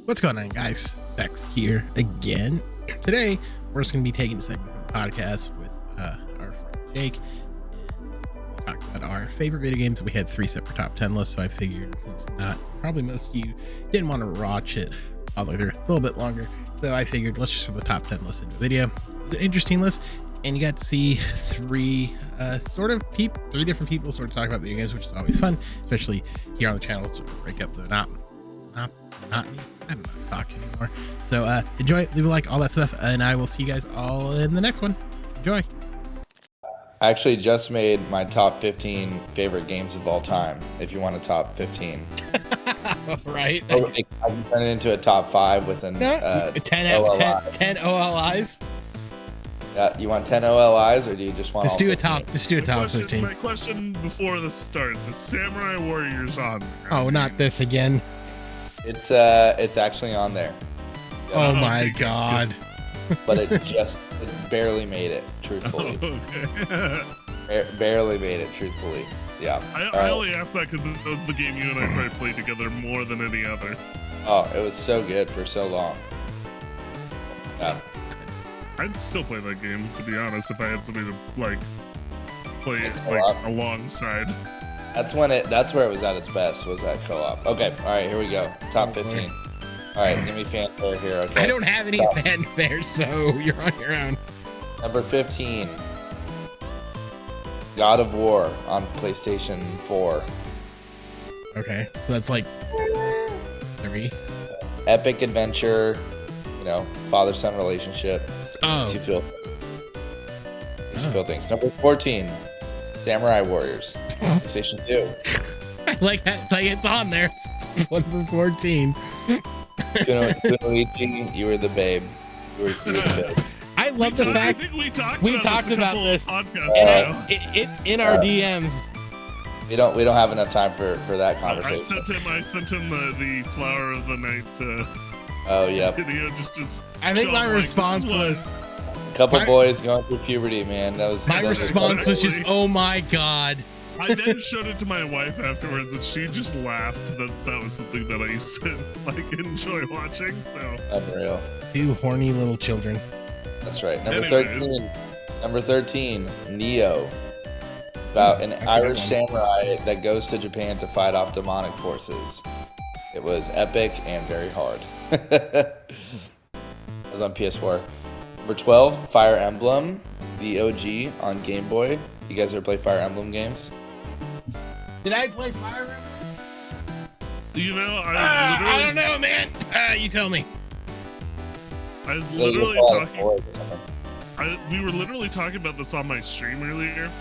What's going on, guys? Spects here again. Today, we're just going to be taking a segment from the podcast with our friend Jake. And we talked about our favorite video games. We had 3 separate top 10 lists, so I figured since probably most of you didn't want to watch it all the way through. It's a little bit longer, so I figured let's just throw the top 10 list into video. It was an interesting list, and you got to see three different people sort of talk about video games, which is always fun, especially here on the channel. Sort of break up the not me. I don't know talk anymore. So enjoy, leave a like, all that stuff, and I will see you guys all in the next one. Enjoy. I actually just made my top 15 favorite games of all time. If you want a top 15, right? I can turn it into a top 5 with an 10 OLIs. Yeah, you want 10 OLIs, or do you just want? Just do a top 15. My question before this starts is: Samurai Warriors on? Oh, not this again. It's actually on there. Oh my god! But it barely made it. Truthfully, barely made it. Truthfully, yeah. I only asked that because that was the game you and I probably played together more than any other. Oh, it was so good for so long. Yeah. I'd still play that game, to be honest, if I had somebody to like play it alongside. That's where it was at its best, was that co-op. Okay, all right, here we go. Top 15. All right, give me fanfare here. Okay. I don't have any fanfare, so you're on your own. Number 15, God of War on PlayStation 4. Okay, so that's like 3. Epic adventure, father-son relationship. Oh. Makes you feel things. Number 14, Samurai Warriors, PlayStation 2. I like that. It's like it's on there. It's number 14. Kunoichi, you were the babe. You were the babe. I love the fact I think we talked about this, and it's in our DMs. We don't have enough time for that conversation. I sent him the flower of the night. Oh yeah. Video just. I think my response was a couple boys going through puberty, man. My response was just, "Oh my god." I then showed it to my wife afterwards, and she just laughed that was something that I used to enjoy watching. So unreal. 2 horny little children. That's right. Number 13, Neo. About an Irish samurai that goes to Japan to fight off demonic forces. It was epic and very hard. It was on PS4. Number 12, Fire Emblem, the OG on Game Boy. You guys ever play Fire Emblem games? Did I play Fire Emblem? I don't know, man. You tell me. I was literally talking. We were literally talking about this on my stream earlier,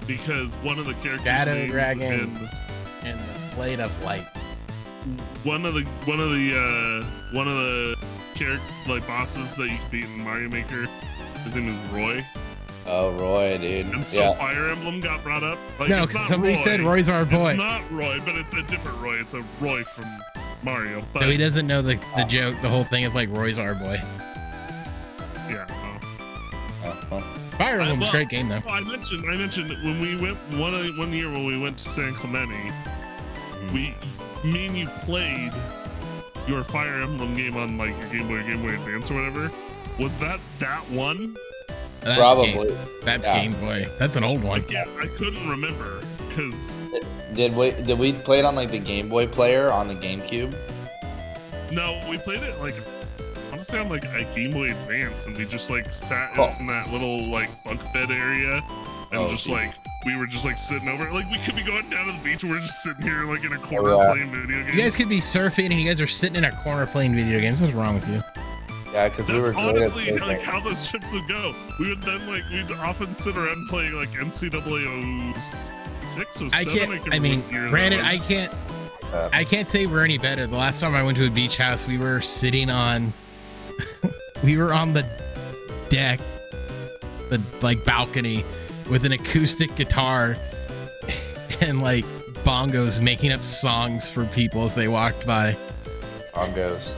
because one of the characters, Shadow Dragon, and the Blade of Light. One of the bosses that you can beat in Mario Maker, his name is Roy. Oh, Roy, dude. And so Fire Emblem got brought up. No, because somebody said Roy's our boy. It's not Roy, but it's a different Roy. It's a Roy from Mario. But so he doesn't know the joke. The whole thing is like Roy's our boy. Yeah. Fire Emblem's a great game, though. I mentioned when we went one year when we went to San Clemente, me and you played your Fire Emblem game on like your Game Boy Advance or whatever. Was that one? That's Probably. That's Game Boy. That's an old one. Yeah, I couldn't remember because. Did we play it on like the Game Boy player on the GameCube? No, we played it like honestly on like a Game Boy Advance, and we just like sat in that little like bunk bed area, and we were just like sitting over. Like we could be going down to the beach, and we're just sitting here like in a corner playing video games. You guys could be surfing, and you guys are sitting in a corner playing video games. What's wrong with you? Yeah, because we were honestly like how those trips would go. We would then we'd often sit around playing like NCAA 06 or 07. Granted, I can't say we're any better. The last time I went to a beach house, we were sitting on the deck, the balcony, with an acoustic guitar and like bongos, making up songs for people as they walked by. Bongos.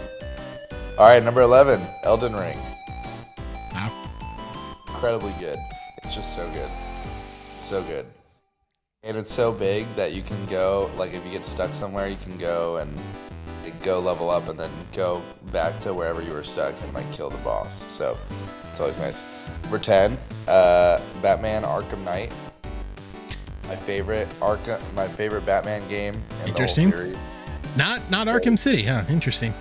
All right, number 11, Elden Ring. Wow. Incredibly good. It's just so good. It's so good. And it's so big that you can go, like if you get stuck somewhere, you can go and go level up and then go back to wherever you were stuck and like kill the boss. So it's always nice. Number 10, Batman Arkham Knight. My favorite Batman game in the whole series. Not Arkham City, huh? Interesting.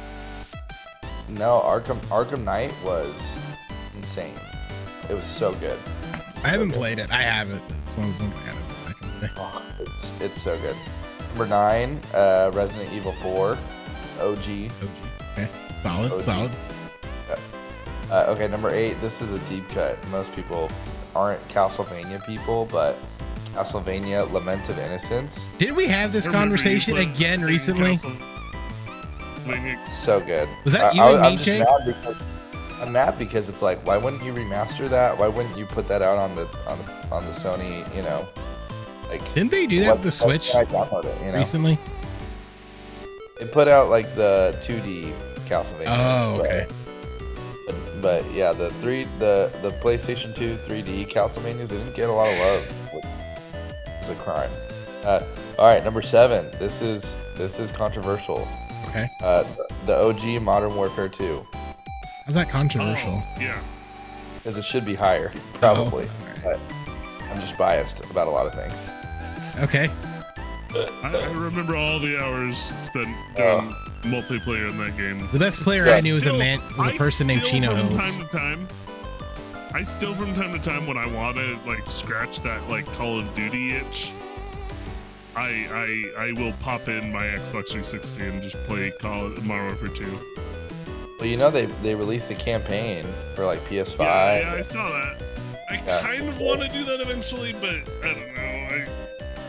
No, Arkham Knight was insane. It was so good. I haven't played it. I have it. It's one of the ones I haven't back in the day. Oh, it's so good. Number 9, Resident Evil 4, OG. Okay, solid, OG. solid. Okay, number 8. This is a deep cut. Most people aren't Castlevania people, but Castlevania: Lament of Innocence. Did we have this conversation again recently? So good. Was that you and me, Jake? I'm mad because it's like, why wouldn't you remaster that? Why wouldn't you put that out on the Sony? You know, like didn't they do that with the Switch recently? It put out like the 2D Castlevania. Oh, okay. But yeah, the PlayStation 2 3D Castlevanias didn't get a lot of love. It's a crime. All right, number 7. This is controversial. Okay. The OG Modern Warfare 2. How's that controversial? Oh, yeah. Because it should be higher, probably. Right. But I'm just biased about a lot of things. Okay. I remember all the hours spent doing multiplayer in that game. The best player I knew was a person named Chino Hills. I still, from time to time, when I want to like scratch that like Call of Duty itch, I will pop in my Xbox 360 and just play Modern Warfare 2. Well, you know they released a campaign for like PS5. Yeah, I saw that. I kind of want to do that eventually, but I don't know.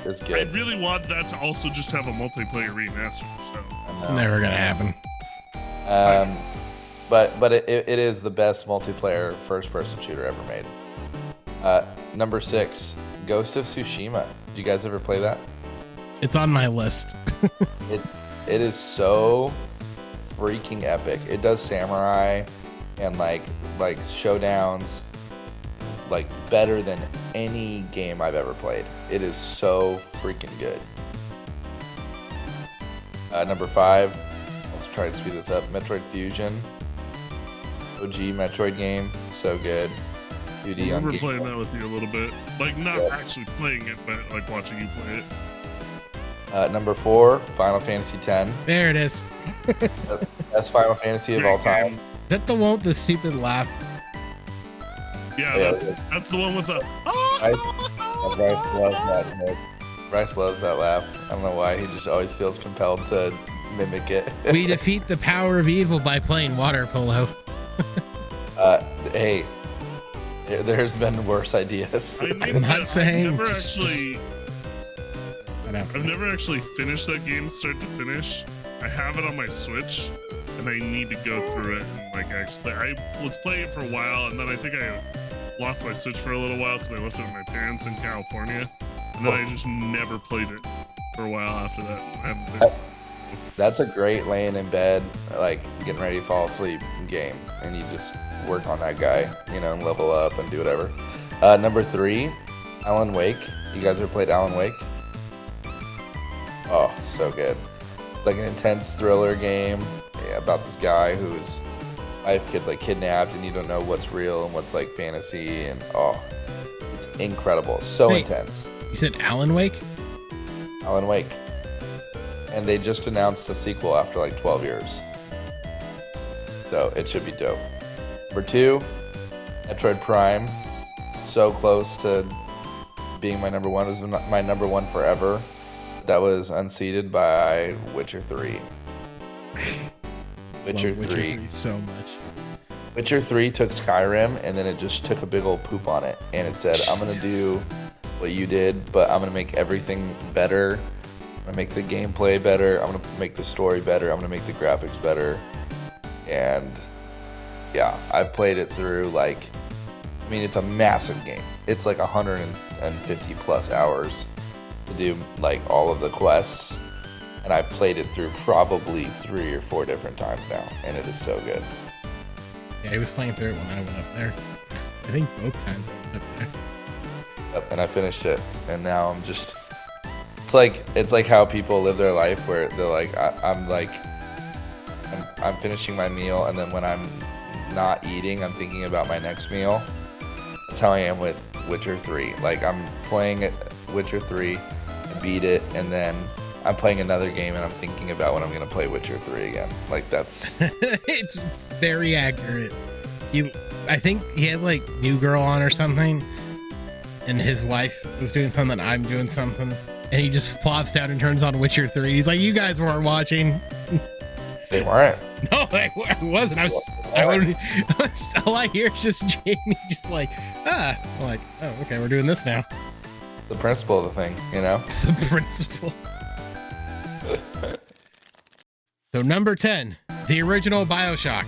It's good. I really want that to also just have a multiplayer remaster. So. It's never gonna happen. But it is the best multiplayer first-person shooter ever made. Number 6, Ghost of Tsushima. Did you guys ever play that? It's on my list. It is so freaking epic. It does samurai and like showdowns like better than any game I've ever played. It is so freaking good. Number 5, let's try to speed this up. Metroid Fusion. OG Metroid game, so good. 2D I remember on playing that with you a little bit. Like, not actually playing it, but like watching you play it. Number 4, Final Fantasy X. There it is. Best Final Fantasy of all time. Is that the one with the stupid laugh? Yeah, that's the one with the. Bryce loves that. Bryce loves that laugh. I don't know why. He just always feels compelled to mimic it. We defeat the power of evil by playing water polo. Hey, there's been worse ideas. I'm not saying. I've never actually finished that game start to finish. I have it on my Switch, and I need to go through it and like actually. I was playing it for a while, and then I think I lost my Switch for a little while because I left it with my parents in California, and then I just never played it for a while after that. That's a great laying in bed, like getting ready to fall asleep game, and you just work on that guy, you know, and level up and do whatever. Number 3, Alan Wake. You guys ever played Alan Wake? Oh, so good. Like an intense thriller game about this guy whose wife gets like kidnapped, and you don't know what's real and what's like fantasy, and it's incredible. So intense. You said Alan Wake? Alan Wake. And they just announced a sequel after like 12 years. So it should be dope. Number 2, Metroid Prime. So close to being my number 1. It was my number 1 forever. That was unseated by Witcher 3. Witcher 3 so much. Witcher 3 took Skyrim, and then it just took a big old poop on it. And it said, I'm going to do what you did, but I'm going to make everything better. I'm going to make the gameplay better. I'm going to make the story better. I'm going to make the graphics better. And yeah, I've played it through it's a massive game. It's like 150 plus hours to do like all of the quests. And I've played it through probably 3 or 4 different times now. And it is so good. Yeah, he was playing through it when I went up there. I think both times I went up there. Yep, and I finished it. And now I'm just... It's like how people live their life where they're like, I'm like I'm finishing my meal, and then when I'm not eating, I'm thinking about my next meal. That's how I am with Witcher 3. Like, I'm playing Witcher 3, I beat it, and then I'm playing another game, and I'm thinking about when I'm going to play Witcher 3 again. Like, that's... It's very accurate. I think he had, like, New Girl on or something, and his wife was doing something, I'm doing something, and he just flops down and turns on Witcher 3. He's like, you guys weren't watching. They weren't. No, I wasn't. All I hear is just Jamie just like, I'm like, oh, okay, we're doing this now. The principle of the thing, you know? It's the principle. So number 10, the original BioShock.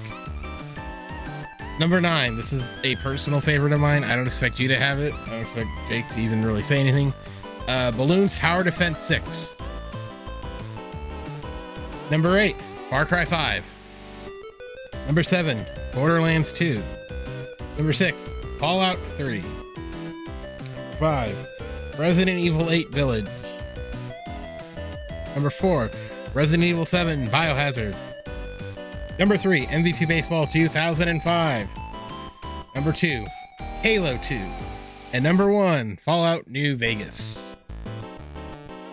Number 9, this is a personal favorite of mine. I don't expect you to have it. I don't expect Jake to even really say anything. Balloons Tower Defense 6. Number 8, Far Cry 5. Number 7, Borderlands 2. Number 6, Fallout 3. Number 5, Resident Evil 8 Village. Number 4, Resident Evil 7 Biohazard. Number 3, MVP Baseball 2005. Number 2, Halo 2. And number 1, Fallout New Vegas.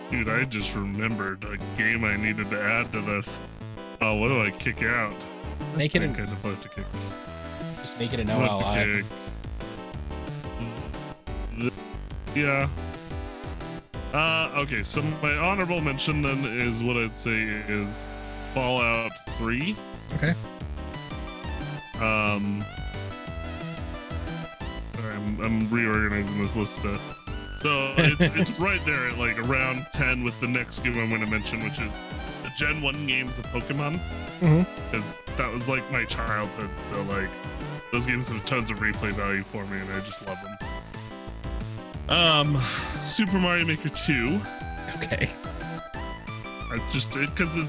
Dude, I just remembered a game I needed to add to this. Oh, what do I kick out? Make it I think I definitely have to kick. just make it an OLI. Yeah. Okay, so my honorable mention then is what I'd say is Fallout 3. Okay. Sorry, I'm reorganizing this list. So it's right there at like around 10 with the next game I'm going to mention, which is the Gen 1 games of Pokemon. Because that was like my childhood, so like those games have tons of replay value for me, and I just love them. Super Mario Maker 2. Okay. I just because the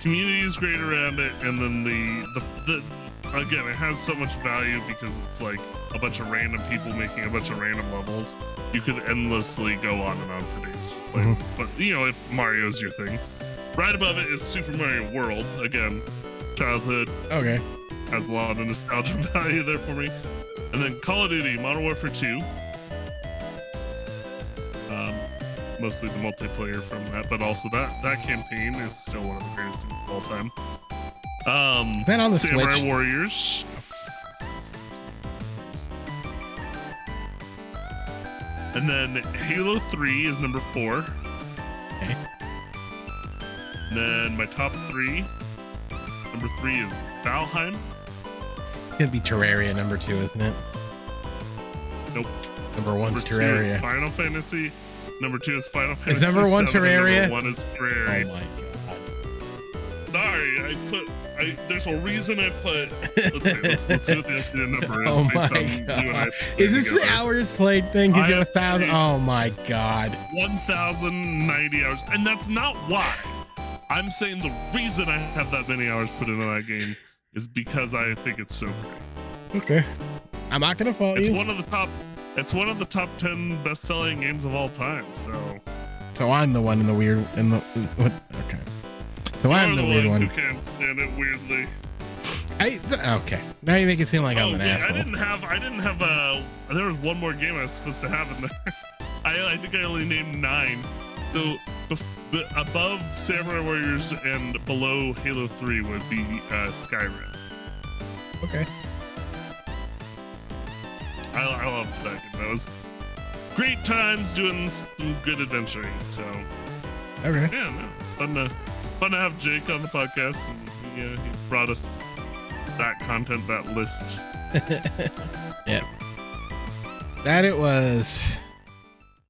community is great around it, and then the again, it has so much value because it's like a bunch of random people making a bunch of random levels. You could endlessly go on and on for days. But you know, if Mario's your thing. Right above it is Super Mario World. Again, childhood. Okay. Has a lot of nostalgia value there for me. And then Call of Duty Modern Warfare 2. Mostly the multiplayer from that, but also that campaign is still one of the greatest things of all time. Then on the Samurai Switch. Warriors. And then Halo 3 is number 4. Okay. And then my top 3. Number 3 is Valheim. It's gonna be Terraria number 2, isn't it? Nope. Number 1's Number 2 is Terraria. Final Fantasy. Number 2 is Final Fantasy. Is number 1 7, Terraria? Number 1 is Terraria. Oh my god. Sorry, there's a reason I put. Let's see what the updated number is. Oh based on my you and I god. playing Is this together. the hours played thing? Cause I you have have 1,000. played- Oh my god. 1,090 hours, and that's not why. I'm saying the reason I have that many hours put into that game is because I think it's so great. Okay. I'm not gonna fault It's you. one of the top 10 best-selling games of all time. So I'm the one in the weird okay. So I'm You're the weird who one. can't stand it weirdly. Okay. Now you make it seem like I'm an yeah, asshole. I didn't have there was one more game I was supposed to have in there. I think I only named 9. So above Samurai Warriors and below Halo 3 would be Skyrim. Okay. I loved that game. That was great times doing some good adventuring. So Okay. yeah, no, it's fun to have Jake on the podcast, and he brought us that content, that list. Yeah. That it was.